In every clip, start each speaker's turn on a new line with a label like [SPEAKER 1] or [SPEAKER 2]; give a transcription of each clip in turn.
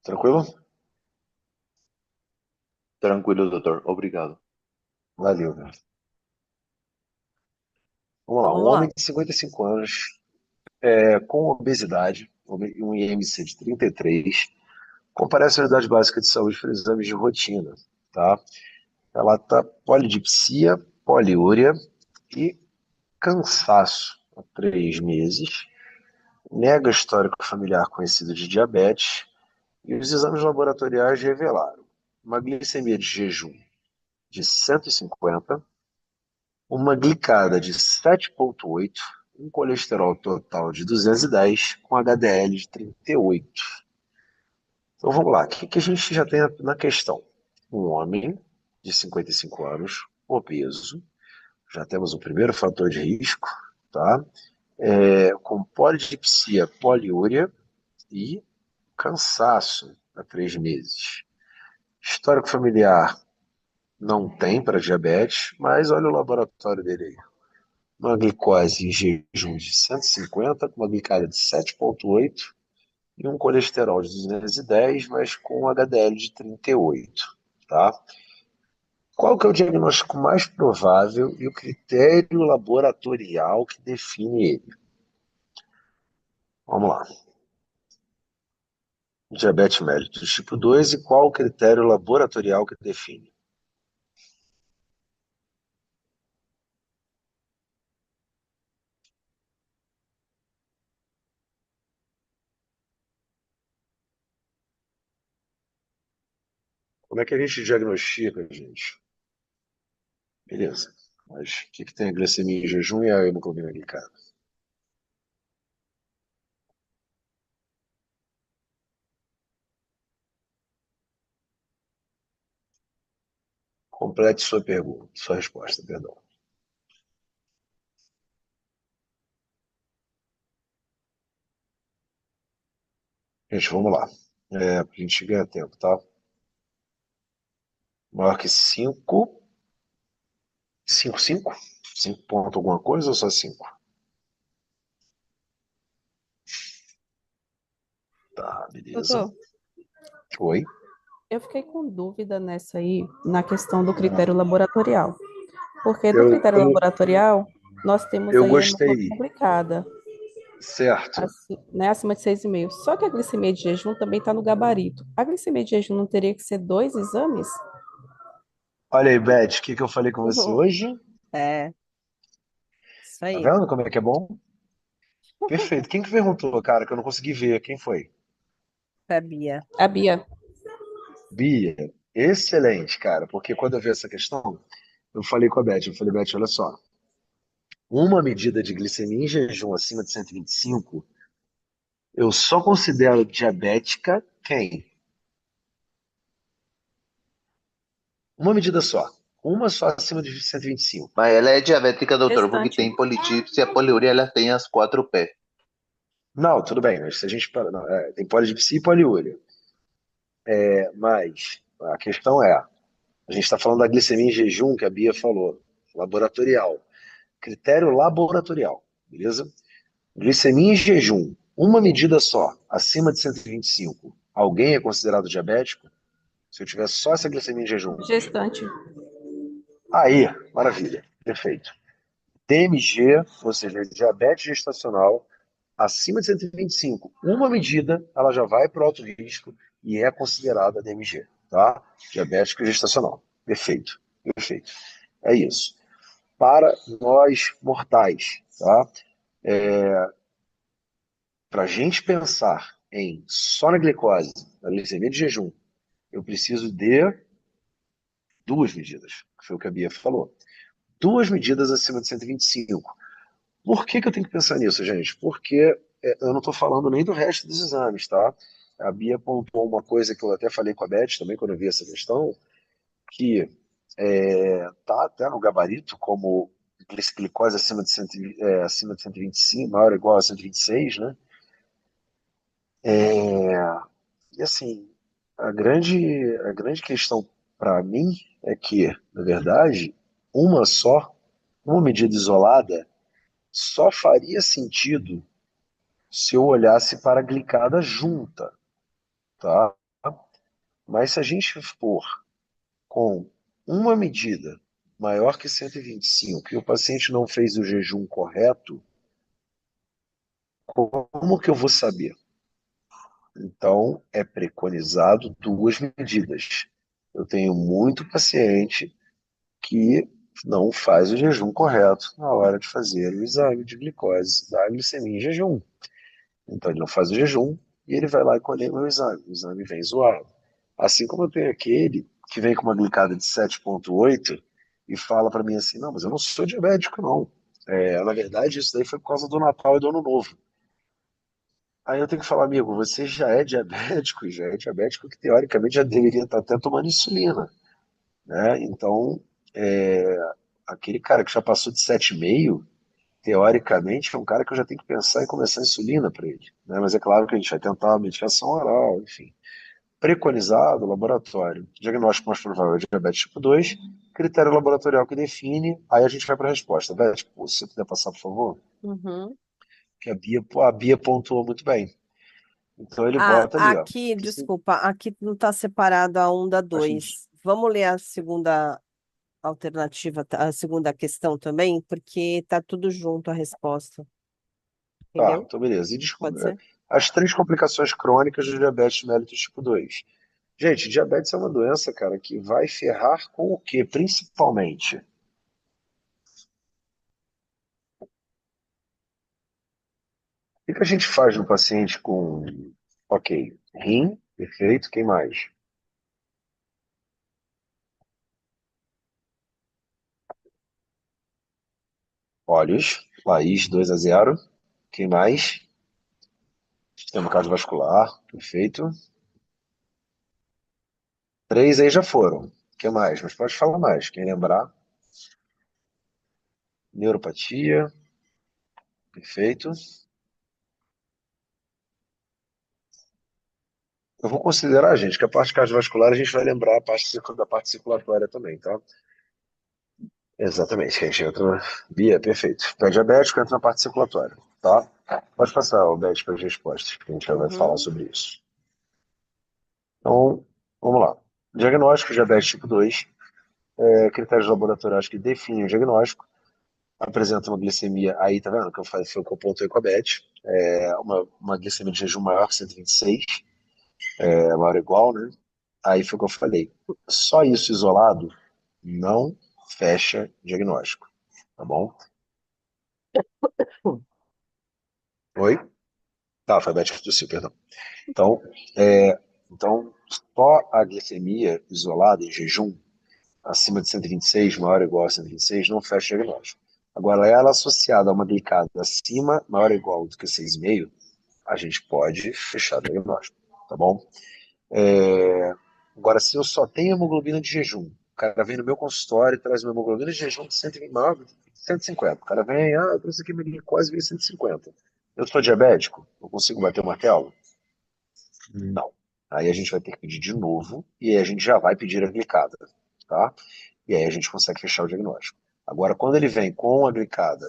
[SPEAKER 1] Tranquilo?
[SPEAKER 2] Tranquilo, doutor. Obrigado.
[SPEAKER 1] Valeu, velho. Vamos
[SPEAKER 3] Então
[SPEAKER 1] lá. Um
[SPEAKER 3] vamos lá.
[SPEAKER 1] homem de 55 anos, com obesidade, um IMC de 33, comparece à unidade básica de saúde para exames de rotina, tá? Ela tá polidipsia, poliúria e cansaço há 3 meses, nega histórico familiar conhecido de diabetes e os exames laboratoriais revelaram uma glicemia de jejum de 150, uma glicada de 7,8, um colesterol total de 210, com HDL de 38. Então vamos lá, o que a gente já tem na questão? Um homem de 55 anos, obeso, já temos o primeiro fator de risco, tá? Com polidipsia, poliúria e cansaço há 3 meses. Histórico familiar não tem para diabetes, mas olha o laboratório dele aí. Uma glicose em jejum de 150, com uma glicada de 7,8 e um colesterol de 210, mas com um HDL de 38, tá? Qual que é o diagnóstico mais provável e o critério laboratorial que define ele? Vamos lá. Diabetes mellitus tipo 2 e qual o critério laboratorial que define? Como é que a gente diagnostica, gente? Beleza. Mas o que tem a glicemia em jejum e a hemoglobina glicada? Complete sua pergunta, sua resposta, perdão. Gente, vamos lá. Pra gente ganhar tempo, tá? Maior que 5, 5, 5? 5 ponto alguma coisa ou só 5? Tá, beleza.
[SPEAKER 3] Doutor,
[SPEAKER 1] Oi.
[SPEAKER 3] eu fiquei com dúvida nessa aí, na questão do critério laboratorial. Porque do
[SPEAKER 1] Eu,
[SPEAKER 3] critério
[SPEAKER 1] eu,
[SPEAKER 3] laboratorial, nós temos
[SPEAKER 1] eu
[SPEAKER 3] aí a hemoglobina
[SPEAKER 1] gostei.
[SPEAKER 3] glicada,
[SPEAKER 1] Certo.
[SPEAKER 3] né, acima de 6,5. Só que a glicemia de jejum também está no gabarito. A glicemia de jejum não teria que ser dois exames?
[SPEAKER 1] Olha aí, Beth, o que eu falei com você hoje?
[SPEAKER 3] É, isso
[SPEAKER 1] Tá
[SPEAKER 3] aí.
[SPEAKER 1] vendo como é que é bom? Perfeito. Quem que perguntou, cara, que eu não consegui ver? Quem foi?
[SPEAKER 3] Sabia. A Bia.
[SPEAKER 1] Bia. Excelente, cara, porque quando eu vi essa questão, eu falei com a Beth, eu falei, Beth, olha só, uma medida de glicemia em jejum acima de 125, eu só considero diabética quem? Uma medida só. Uma só acima de 125.
[SPEAKER 2] Mas ela é diabética, doutor, porque
[SPEAKER 3] Restante.
[SPEAKER 2] tem polidipsia, poliúria, ela tem as 4P.
[SPEAKER 1] Não, tudo bem, mas se a gente. Não, tem polidipsia e poliúria. Mas a questão é: a gente está falando da glicemia em jejum, que a Bia falou, laboratorial. Critério laboratorial, beleza? Glicemia em jejum, uma medida só, acima de 125. Alguém é considerado diabético? Se eu tiver só essa glicemia em jejum.
[SPEAKER 3] Gestante.
[SPEAKER 1] Aí, maravilha, perfeito. DMG, ou seja, diabetes gestacional, acima de 125, uma medida, ela já vai para o alto risco e é considerada DMG, tá? Diabético gestacional. Perfeito, perfeito. É isso. Para nós mortais, tá? Para a gente pensar em só na glicose, na glicemia de jejum, eu preciso de duas medidas, que foi o que a Bia falou. Duas medidas acima de 125. Por que eu tenho que pensar nisso, gente? Porque eu não estou falando nem do resto dos exames, tá? A Bia pontuou uma coisa que eu até falei com a Beth também quando eu vi essa questão, que tá até no gabarito como glicose acima de, 100, acima de 125, maior ou igual a 126, né? E assim, a grande questão para mim é que, na verdade, uma só, uma medida isolada, só faria sentido se eu olhasse para a glicada junta, tá? Mas se a gente for com uma medida maior que 125 e o paciente não fez o jejum correto, como que eu vou saber? Então, é preconizado duas medidas. Eu tenho muito paciente que não faz o jejum correto na hora de fazer o exame de glicose da glicemia em jejum. Então, ele não faz o jejum e ele vai lá e colhe o exame. O exame vem zoado. Assim como eu tenho aquele que vem com uma glicada de 7,8 e fala para mim assim: não, mas eu não sou diabético, não. Na verdade, isso daí foi por causa do Natal e do Ano Novo. Aí eu tenho que falar, amigo, você já é diabético que teoricamente já deveria estar até tomando insulina, né? Então, é, aquele cara que já passou de 7,5, teoricamente é um cara que eu já tenho que pensar em começar a insulina para ele, né? Mas é claro que a gente vai tentar a medicação oral, enfim. Preconizado, laboratório. Diagnóstico mais provável é diabetes tipo 2, critério laboratorial que define, aí a gente vai para a resposta. Beth, se você puder passar, por favor,
[SPEAKER 3] Uhum.
[SPEAKER 1] que a Bia pontuou muito bem. Então ele
[SPEAKER 4] Ah,
[SPEAKER 1] bota ali, ó.
[SPEAKER 4] aqui, desculpa, aqui não está separado a 1 da
[SPEAKER 1] A gente
[SPEAKER 4] 2. Vamos ler a segunda alternativa, a segunda questão também, porque está tudo junto a resposta,
[SPEAKER 1] Tá,
[SPEAKER 4] entendeu?
[SPEAKER 1] então beleza. E
[SPEAKER 4] Pode
[SPEAKER 1] desculpa,
[SPEAKER 4] ser?
[SPEAKER 1] as três complicações crônicas do diabetes mellitus tipo 2. Gente, diabetes é uma doença, cara, que vai ferrar com o quê? Principalmente. O que a gente faz no paciente com, ok, rim, perfeito, quem mais? Olhos, Laís 2-0, quem mais? Sistema cardiovascular, perfeito. Três aí já foram. Quem mais? Mas pode falar mais, quem lembrar. Neuropatia, perfeito. Eu vou considerar, gente, que a parte cardiovascular a gente vai lembrar a parte da parte circulatória também, tá? Exatamente, que a gente entra na... Bia, perfeito. Pé diabético entra na parte circulatória, tá? Pode passar, Beth, para as respostas, que a gente já vai falar
[SPEAKER 4] Uhum.
[SPEAKER 1] sobre isso. Então, vamos lá. Diagnóstico de diabetes tipo 2, critérios laboratoriais que definem o diagnóstico, apresenta uma glicemia, aí tá vendo que eu falei, foi o que eu pontuei com a Beth, uma glicemia de jejum maior que 126, maior ou igual, né? Aí foi o que eu falei. Só isso isolado não fecha diagnóstico, tá bom? Oi? Tá, foi a Beth que tossiu, perdão. Então, é, então, só a glicemia isolada em jejum, acima de 126, maior ou igual a 126, não fecha diagnóstico. Agora, ela associada a uma glicada acima, maior ou igual do que 6,5, a gente pode fechar o diagnóstico, tá bom? É, Agora, se eu só tenho hemoglobina de jejum, o cara vem no meu consultório e traz uma hemoglobina de jejum de 120, maior, 150. O cara vem, eu trouxe aqui minha glicose veio 150. Eu sou diabético? Eu consigo bater o martelo? Não. Aí a gente vai ter que pedir de novo e aí a gente já vai pedir a glicada, tá? E aí a gente consegue fechar o diagnóstico. Agora, quando ele vem com a glicada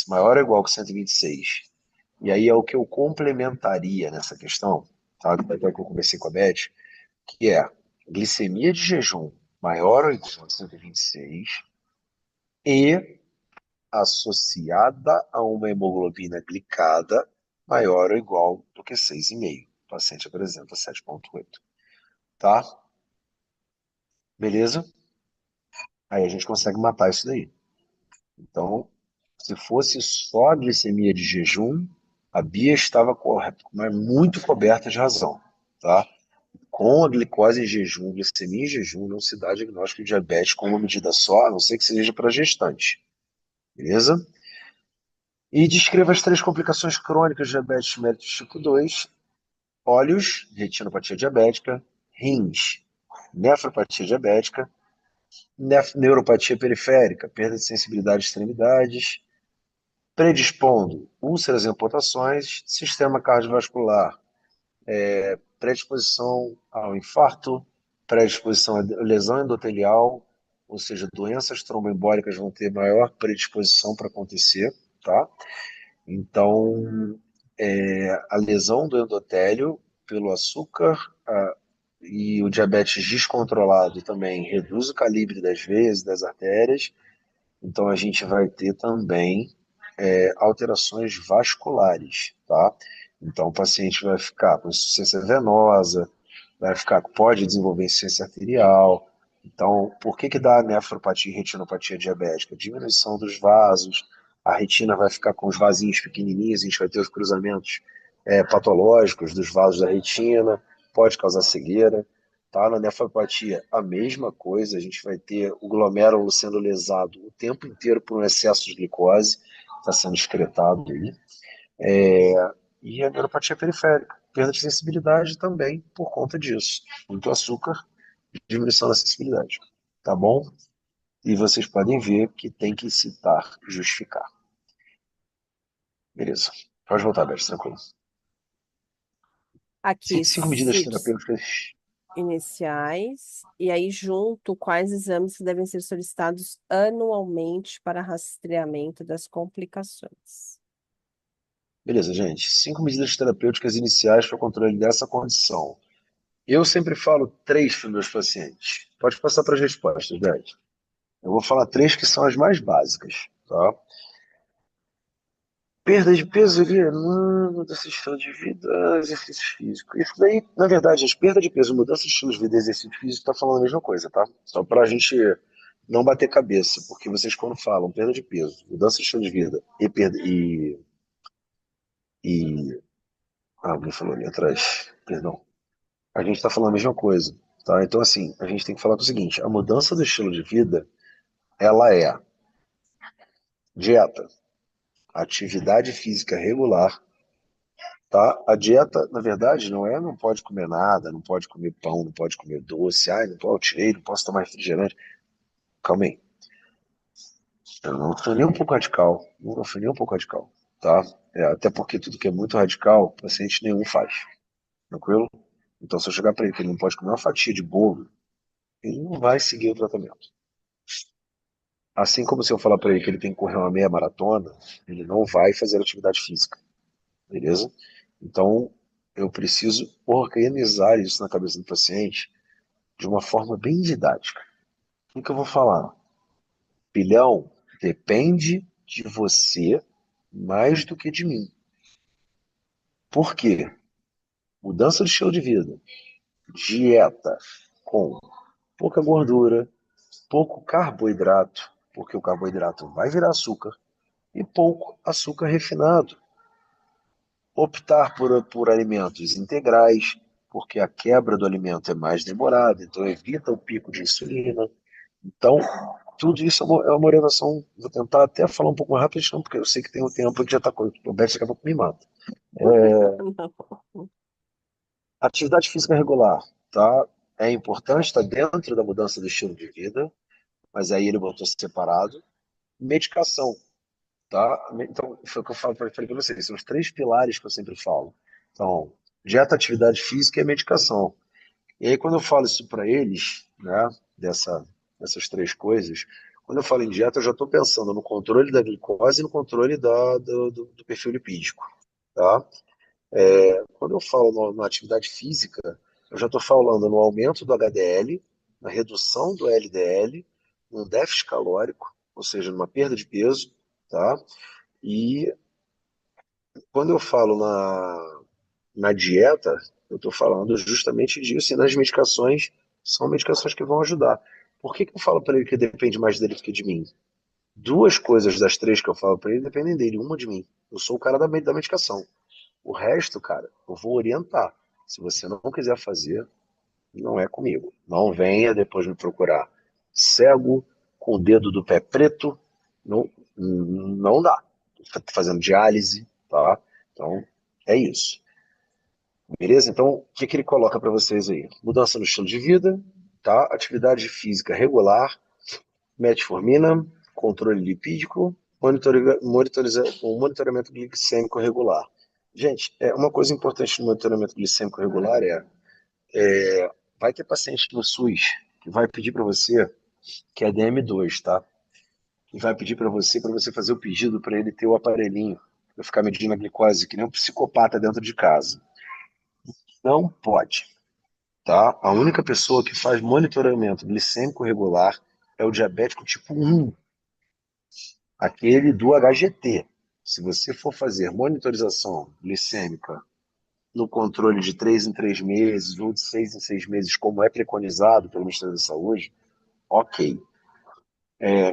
[SPEAKER 1] maior ou igual que 126, e aí é o que eu complementaria nessa questão, tá? Até que eu conversei com a Beth, que é glicemia de jejum maior ou igual a 126 e associada a uma hemoglobina glicada maior ou igual do que 6,5. O paciente apresenta 7,8. Tá? Beleza? Aí a gente consegue matar isso daí. Então, se fosse só a glicemia de jejum, a Bia estava mas muito coberta de razão. Tá? Com a glicose em jejum, glicemia em jejum, não se dá diagnóstico de diabetes com uma medida só, a não ser que seja para gestante. Beleza? E descreva as três complicações crônicas de diabetes mellitus tipo 2: olhos, retinopatia diabética, rins, nefropatia diabética, neuropatia periférica, perda de sensibilidade de extremidades, predispondo úlceras e amputações, sistema cardiovascular, predisposição ao infarto, predisposição à lesão endotelial, ou seja, doenças tromboembólicas vão ter maior predisposição para acontecer, tá? Então, a lesão do endotélio pelo açúcar e o diabetes descontrolado também reduz o calibre das veias e das artérias, então a gente vai ter também alterações vasculares, tá? Então o paciente vai ficar com insuficiência venosa, pode desenvolver insuficiência arterial. Então, por que dá nefropatia e retinopatia diabética? Diminuição dos vasos, a retina vai ficar com os vasinhos pequenininhos, a gente vai ter os cruzamentos patológicos dos vasos da retina, pode causar cegueira. Tá? Na nefropatia, a mesma coisa, a gente vai ter o glomérulo sendo lesado o tempo inteiro por um excesso de glicose, está sendo excretado aí. E a neuropatia periférica, perda de sensibilidade também por conta disso. Muito açúcar, diminuição da sensibilidade. Tá bom? E vocês podem ver que tem que citar e justificar. Beleza. Pode voltar, Beth, tranquilo.
[SPEAKER 4] Aqui,
[SPEAKER 1] 5 medidas
[SPEAKER 4] CITs
[SPEAKER 1] terapêuticas.
[SPEAKER 4] iniciais, e aí junto quais exames que devem ser solicitados anualmente para rastreamento das complicações.
[SPEAKER 1] Beleza, gente. 5 medidas terapêuticas iniciais para o controle dessa condição. Eu sempre falo 3 para os meus pacientes. Pode passar para as respostas, Beth. Eu vou falar 3 que são as mais básicas, tá? Perda de peso ali, mudança de estilo de vida, exercício físico. Isso daí, na verdade, as perda de peso, mudança de estilo de vida e exercício físico tá falando a mesma coisa, tá? Só pra gente não bater cabeça, porque vocês quando falam perda de peso, mudança de estilo de vida e alguém falou ali atrás, perdão. A gente tá falando a mesma coisa, tá? Então assim, a gente tem que falar o seguinte, a mudança do estilo de vida, ela é dieta, atividade física regular. Tá? A dieta, na verdade, não pode comer nada, não pode comer pão, não pode comer doce, não pode, tirei, não posso tomar refrigerante. Calma aí. Eu não fui nem um pouco radical. Não fui nem um pouco radical, tá? Até porque tudo que é muito radical, paciente nenhum faz. Tranquilo? Então, se eu chegar para ele que ele não pode comer uma fatia de bolo, ele não vai seguir o tratamento. Assim como se eu falar para ele que ele tem que correr uma meia maratona, ele não vai fazer atividade física. Beleza? Então, eu preciso organizar isso na cabeça do paciente de uma forma bem didática. O que eu vou falar? Filhão, depende de você mais do que de mim. Por quê? Mudança de estilo de vida, dieta com pouca gordura, pouco carboidrato, porque o carboidrato vai virar açúcar, e pouco açúcar refinado. Optar por alimentos integrais, porque a quebra do alimento é mais demorada, então evita o pico de insulina. Então, tudo isso é uma orientação. Vou tentar até falar um pouco mais rápido, não, porque eu sei que tem um tempo que já está com o Beto, daqui a pouco me mata. Atividade física regular, tá? É importante, está dentro da mudança do estilo de vida, mas aí ele botou separado. Medicação, tá? Então, foi o que eu falei para vocês, são os 3 pilares que eu sempre falo. Então, dieta, atividade física e medicação. E aí, quando eu falo isso para eles, né, dessas 3 coisas, quando eu falo em dieta, eu já estou pensando no controle da glicose e no controle do perfil lipídico, tá? Quando eu falo na atividade física, eu já estou falando no aumento do HDL, na redução do LDL, no déficit calórico, ou seja, numa perda de peso, tá? E quando eu falo na dieta, eu estou falando justamente disso, e nas medicações, são medicações que vão ajudar. Por que eu falo para ele que depende mais dele do que de mim? 2 coisas das 3 que eu falo para ele dependem dele, uma de mim. Eu sou o cara da medicação. O resto, cara, eu vou orientar. Se você não quiser fazer, não é comigo. Não venha depois me procurar cego, com o dedo do pé preto. Não, não dá. Tô fazendo diálise, tá? Então, é isso. Beleza? Então, o que ele coloca para vocês aí? Mudança no estilo de vida, tá? Atividade física regular, metformina, controle lipídico, o monitoramento glicêmico regular. Gente, uma coisa importante no monitoramento glicêmico regular vai ter paciente no SUS que vai pedir para você, que é DM2, tá? E vai pedir para você fazer o pedido para ele ter o aparelhinho, para ficar medindo a glicose, que nem um psicopata dentro de casa. Não pode. tá? A única pessoa que faz monitoramento glicêmico regular é o diabético tipo 1, aquele do HGT. Se você for fazer monitorização glicêmica no controle de 3 em 3 meses ou de 6 em 6 meses, como é preconizado pelo Ministério da Saúde, ok.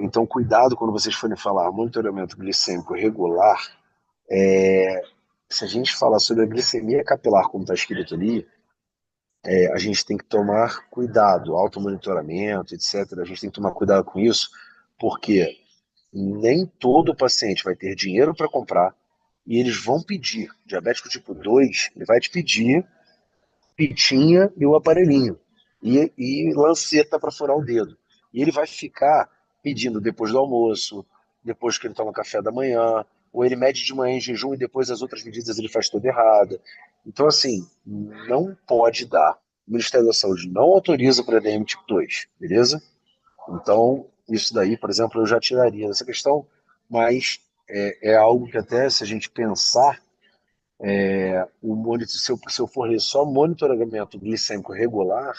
[SPEAKER 1] Então, cuidado quando vocês forem falar monitoramento glicêmico regular. Se a gente falar sobre a glicemia capilar, como está escrito ali, a gente tem que tomar cuidado, automonitoramento, etc. A gente tem que tomar cuidado com isso, porque nem todo paciente vai ter dinheiro para comprar e eles vão pedir. Diabético tipo 2, ele vai te pedir pitinha e o aparelhinho. E lanceta para furar o dedo. E ele vai ficar pedindo depois do almoço, depois que ele toma café da manhã, ou ele mede de manhã em jejum e depois as outras medidas ele faz toda errada. Então, assim, não pode dar. O Ministério da Saúde não autoriza para DM tipo 2, beleza? Então, isso daí, por exemplo, eu já tiraria dessa questão, mas é algo que até se a gente pensar, se eu for ler só monitoramento glicêmico regular,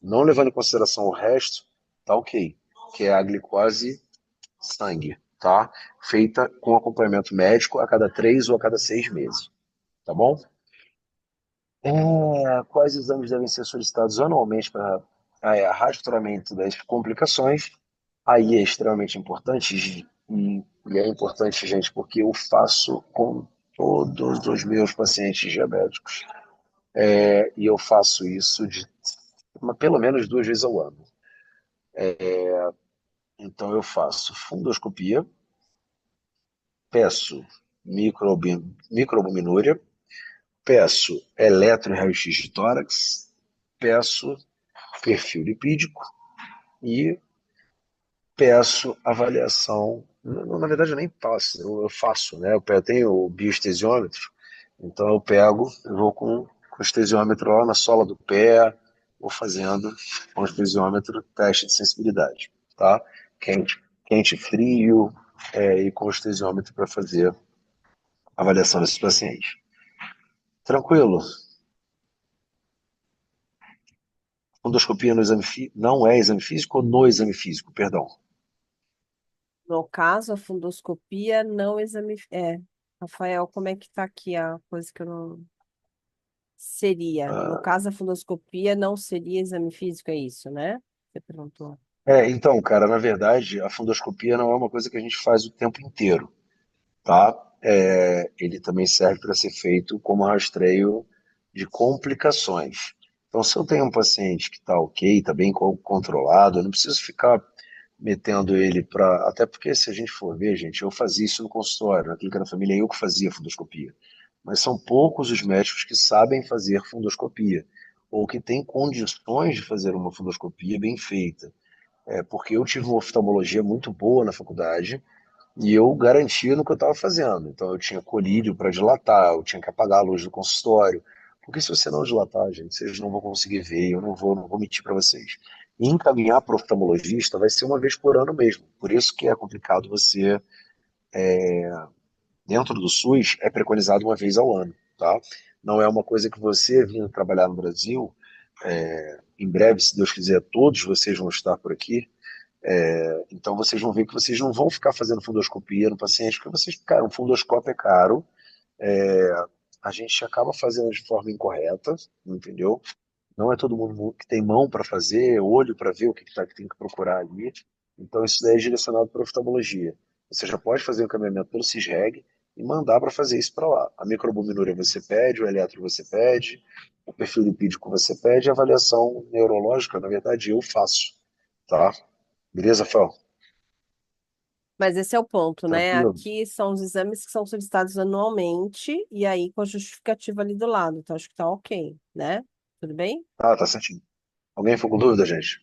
[SPEAKER 1] não levando em consideração o resto, tá ok. Que é a glicose sangue, tá? Feita com acompanhamento médico a cada 3 ou a cada 6 meses, tá bom? Quais exames devem ser solicitados anualmente para rastreamento das complicações? Aí é extremamente importante, e é importante, gente, porque eu faço com todos os meus pacientes diabéticos. E eu faço isso pelo menos 2 vezes ao ano. Então eu faço fundoscopia, peço microalbuminúria, peço eletro e raio-x de tórax, peço perfil lipídico e peço avaliação. Na verdade, eu nem passo, eu faço, né? Eu tenho o biestesiômetro, então eu vou com o estesiômetro lá na sola do pé, vou fazendo com o estesiômetro teste de sensibilidade, tá? Quente, quente e frio, e com o estesiômetro para fazer a avaliação desses pacientes. Tranquilo? Endoscopia no exame não é exame físico ou no exame físico, perdão.
[SPEAKER 4] No caso, a fundoscopia não exame. Rafael, como é que tá aqui a coisa que eu não. Seria. No caso, a fundoscopia não seria exame físico, é isso, né? Você perguntou.
[SPEAKER 1] Então, cara, na verdade, a fundoscopia não é uma coisa que a gente faz o tempo inteiro, tá? Ele também serve para ser feito como rastreio de complicações. Então, se eu tenho um paciente que está ok, está bem controlado, eu não preciso ficar metendo ele para. Até porque, se a gente for ver, gente, eu fazia isso no consultório, na clínica da família, eu que fazia fundoscopia. Mas são poucos os médicos que sabem fazer fundoscopia, ou que têm condições de fazer uma fundoscopia bem feita. Porque eu tive uma oftalmologia muito boa na faculdade e eu garantia no que eu estava fazendo. Então eu tinha colírio para dilatar, eu tinha que apagar a luz do consultório. Porque se você não dilatar, gente, vocês não vão conseguir ver, eu não vou mentir para vocês. E encaminhar para o oftalmologista vai ser uma vez por ano mesmo. Por isso que é complicado você, dentro do SUS, é preconizado uma vez ao ano, tá? Não é uma coisa que você vindo trabalhar no Brasil, em breve, se Deus quiser, todos vocês vão estar por aqui. Então vocês vão ver que vocês não vão ficar fazendo fundoscopia no paciente, porque vocês, cara, um fundoscópio é caro, é, a gente acaba fazendo de forma incorreta, entendeu? Não é todo mundo que tem mão para fazer, olho para ver o que tem que procurar ali. Então isso daí é direcionado para oftalmologia. Você já pode fazer o encaminhamento pelo CISREG e mandar para fazer isso para lá. A microalbuminúria você pede, o eletro você pede, o perfil lipídico você pede, a avaliação neurológica, na verdade, eu faço, tá? Beleza, Fel?
[SPEAKER 4] Mas esse é o ponto, né?
[SPEAKER 1] Tranquilo?
[SPEAKER 4] Aqui são os exames que são solicitados anualmente e aí com a justificativa ali do lado. Então, acho que tá ok, né? Tudo bem?
[SPEAKER 1] Tá certinho. Alguém ficou com dúvida, gente?